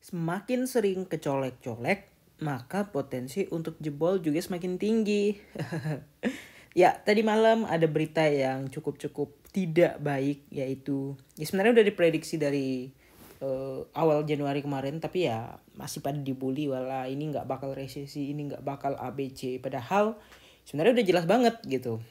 Semakin sering kecolek-colek, maka potensi untuk jebol juga semakin tinggi. Ya, tadi malam ada berita yang cukup tidak baik, yaitu ya sebenarnya udah diprediksi dari awal Januari kemarin, tapi ya masih pada dibully wala ini nggak bakal resesi, ini nggak bakal ABC, padahal sebenarnya udah jelas banget gitu.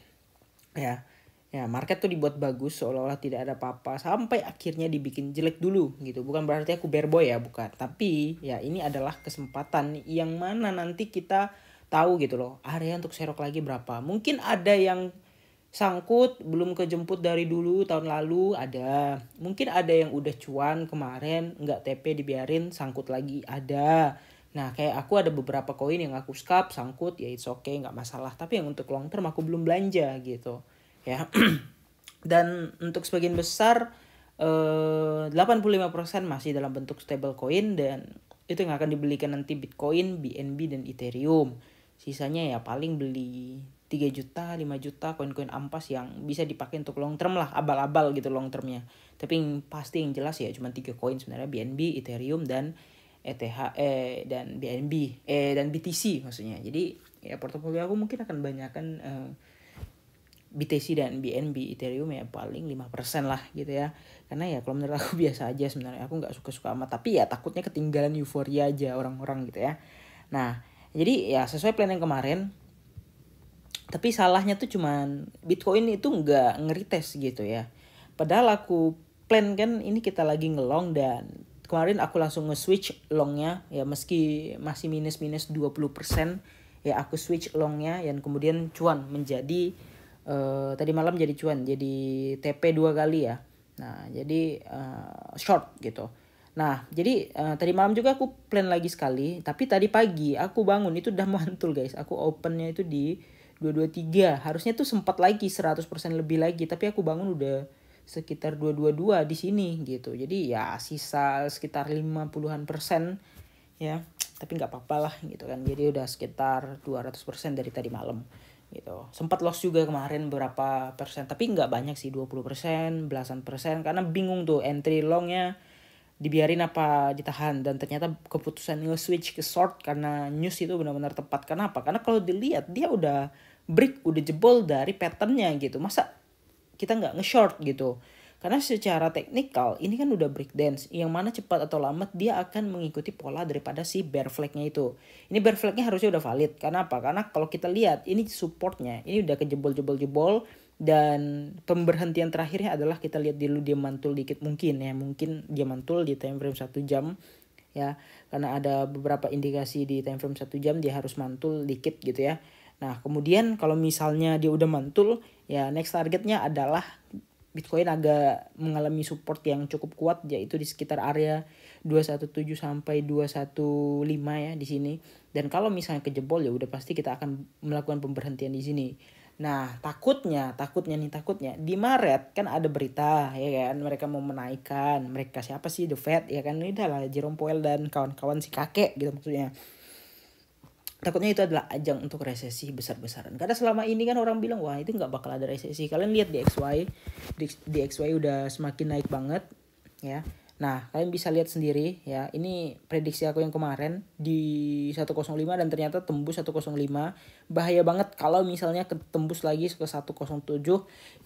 Ya, market tuh dibuat bagus seolah-olah tidak ada apa-apa sampai akhirnya dibikin jelek dulu gitu. Bukan berarti aku bad boy ya, bukan. Tapi ya ini adalah kesempatan yang mana nanti kita tahu gitu loh area untuk serok lagi berapa. Mungkin ada yang sangkut belum kejemput dari dulu tahun lalu ada. Mungkin ada yang udah cuan kemarin nggak TP dibiarin sangkut lagi ada. Nah kayak aku ada beberapa koin yang aku scalp sangkut ya it's okay nggak masalah. Tapi yang untuk long term aku belum belanja gitu ya. Dan untuk sebagian besar 85% masih dalam bentuk stable coin dan itu yang akan dibelikan nanti Bitcoin, BNB dan Ethereum. Sisanya ya paling beli 3 juta, 5 juta koin-koin ampas yang bisa dipakai untuk long term lah, abal-abal gitu long termnya. Tapi yang pasti yang jelas ya cuma 3 koin sebenarnya, BNB, Ethereum dan dan BNB dan BTC maksudnya. Jadi ya portofolio aku mungkin akan banyakkan BTC dan BNB, Ethereum ya paling 5% lah gitu ya. Karena ya kalau menurut aku biasa aja sebenarnya, aku gak suka-suka amat. Tapi ya takutnya ketinggalan euforia aja orang-orang gitu ya. Nah jadi ya sesuai plan yang kemarin. Tapi salahnya tuh cuman Bitcoin itu gak nge-retest gitu ya. Padahal aku plan kan ini kita lagi ngelong dan kemarin aku langsung nge-switch longnya ya meski masih minus 20%. Ya aku switch longnya dan kemudian cuan menjadi tadi malam jadi cuan, jadi TP 2 kali ya. Nah jadi short gitu. Nah jadi tadi malam juga aku plan lagi sekali, tapi tadi pagi aku bangun itu udah mantul guys. Aku opennya itu di 223, harusnya tuh sempat lagi 100% lebih lagi, tapi aku bangun udah sekitar 222 di sini gitu. Jadi ya sisa sekitar 50-an persen ya, tapi nggak apa-apa lah gitu kan. Jadi udah sekitar 200% dari tadi malam gitu. Sempat loss juga kemarin berapa persen, tapi nggak banyak sih, 20%, belasan persen, karena bingung tuh entry longnya dibiarin apa ditahan. Dan ternyata keputusan nge-switch ke short karena news itu benar-benar tepat. Kenapa? Karena kalau dilihat dia udah break, udah jebol dari patternnya gitu. Masa kita nggak nge-short gitu? Karena secara teknikal ini kan udah breakdance, yang mana cepat atau lambat dia akan mengikuti pola daripada si bear flag-nya itu. Ini bear flag-nya harusnya udah valid. Karena apa? Karena kalau kita lihat ini supportnya, ini udah kejebol-jebol dan pemberhentian terakhirnya adalah kita lihat dulu dia mantul dikit mungkin dia mantul di time frame 1 jam ya. Karena ada beberapa indikasi di time frame 1 jam dia harus mantul dikit gitu ya. Nah, kemudian kalau misalnya dia udah mantul, ya next targetnya adalah Bitcoin agak mengalami support yang cukup kuat, yaitu di sekitar area 217 sampai 215 ya di sini. Dan kalau misalnya kejebol ya udah pasti kita akan melakukan pemberhentian di sini. Nah, takutnya di Maret kan ada berita ya kan, mereka mau menaikkan. Mereka siapa sih? The Fed ya kan, ini adalah Jerome Powell dan kawan-kawan si kakek gitu maksudnya. Takutnya itu adalah ajang untuk resesi besar-besaran. Karena selama ini kan orang bilang wah itu nggak bakal ada resesi. Kalian lihat di XY, di XY udah semakin naik banget ya. Nah kalian bisa lihat sendiri ya. Ini prediksi aku yang kemarin di 105 dan ternyata tembus 105. Bahaya banget kalau misalnya tembus lagi ke 107.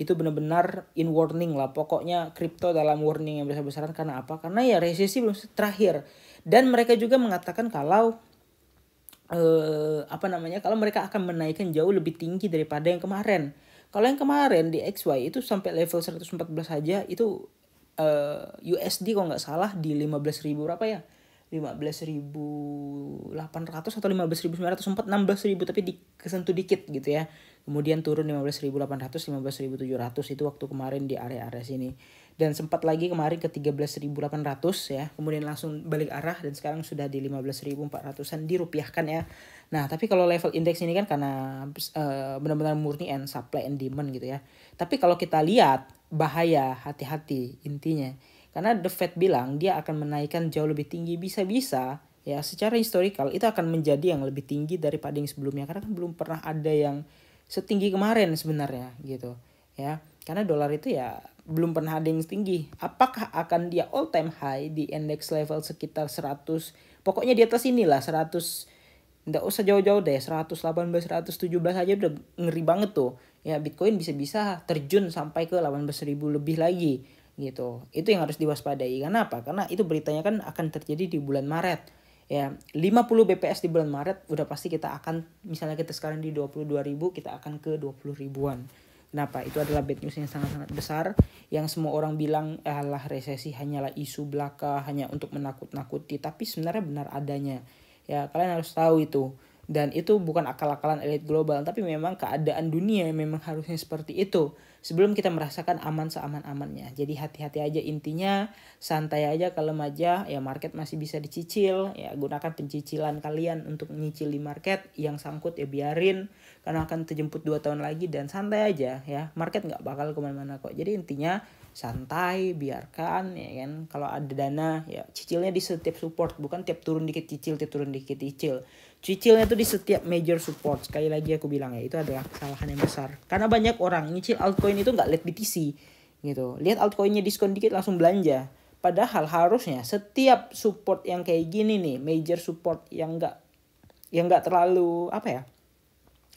Itu benar-benar in warning lah. Pokoknya kripto dalam warning yang besar-besaran. Karena apa? Karena ya resesi belum terakhir. Dan mereka juga mengatakan kalau kalau mereka akan menaikkan jauh lebih tinggi daripada yang kemarin. Kalau yang kemarin di XY itu sampai level 114 saja itu USD kalau nggak salah di 15.000 berapa ya? 15.800 atau 15.900, sempat 16.000 tapi kesentuh dikit gitu ya. Kemudian turun 15.800, 15.700 itu waktu kemarin di area-area sini. Dan sempat lagi kemarin ke 13.800 ya. Kemudian langsung balik arah dan sekarang sudah di 15.400-an dirupiahkan ya. Nah, tapi kalau level indeks ini kan karena benar-benar murni and supply and demand gitu ya. Tapi kalau kita lihat bahaya, hati-hati intinya. Karena The Fed bilang dia akan menaikkan jauh lebih tinggi, bisa-bisa ya secara historical itu akan menjadi yang lebih tinggi daripada yang sebelumnya. Karena kan belum pernah ada yang setinggi kemarin sebenarnya gitu ya. Karena dolar itu ya belum pernah ada yang tinggi. Apakah akan dia all time high di index level sekitar 100, pokoknya di atas inilah 100, nggak usah jauh-jauh deh, 118, 117 aja udah ngeri banget tuh. Ya Bitcoin bisa-bisa terjun sampai ke 18.000 lebih lagi gitu. Itu yang harus diwaspadai. Karena apa? Karena itu beritanya kan akan terjadi di bulan Maret. Ya 50 BPS di bulan Maret udah pasti kita akan, misalnya kita sekarang di 22.000, kita akan ke 20 ribuan. Kenapa? Itu adalah bad news yang sangat-sangat besar, yang semua orang bilang alah resesi hanyalah isu belaka, hanya untuk menakut-nakuti, tapi sebenarnya benar adanya. Ya kalian harus tahu itu. Dan itu bukan akal-akalan elit global, tapi memang keadaan dunia memang harusnya seperti itu. Sebelum kita merasakan aman seaman-amannya. Jadi hati-hati aja, intinya santai aja, kalem aja. Ya market masih bisa dicicil. Ya gunakan pencicilan kalian untuk nyicil di market. Yang sangkut ya biarin, karena akan terjemput 2 tahun lagi, dan santai aja ya. Market gak bakal kemana-mana kok. Jadi intinya santai, biarkan ya kan. Kalau ada dana ya cicilnya di setiap support, bukan tiap turun dikit cicil, tiap turun dikit cicil. Cicilnya tuh di setiap major support. Sekali lagi aku bilang ya, itu adalah kesalahan yang besar. Karena banyak orang nyicil altcoin itu nggak lihat BTC gitu. Lihat altcoinnya diskon dikit langsung belanja. Padahal harusnya setiap support yang kayak gini nih, major support yang nggak terlalu apa ya,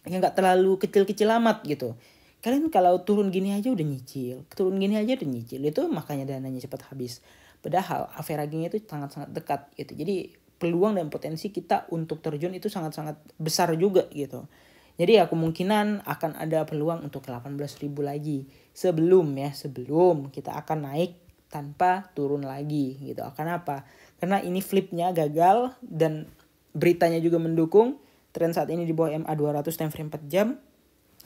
yang nggak terlalu kecil-kecil amat gitu. Kalian kalau turun gini aja udah nyicil, itu makanya dananya cepat habis. Padahal averagingnya itu sangat-sangat dekat gitu. Jadi peluang dan potensi kita untuk terjun itu sangat-sangat besar juga gitu. Jadi ya kemungkinan akan ada peluang untuk 18.000 lagi sebelum kita akan naik tanpa turun lagi gitu. Kenapa? Karena ini flipnya gagal dan beritanya juga mendukung. Tren saat ini di bawah MA 200 time frame 4 jam.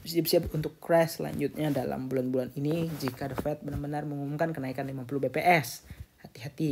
Siap-siap untuk crash selanjutnya dalam bulan-bulan ini jika The Fed benar-benar mengumumkan kenaikan 50 BPS. Hati-hati.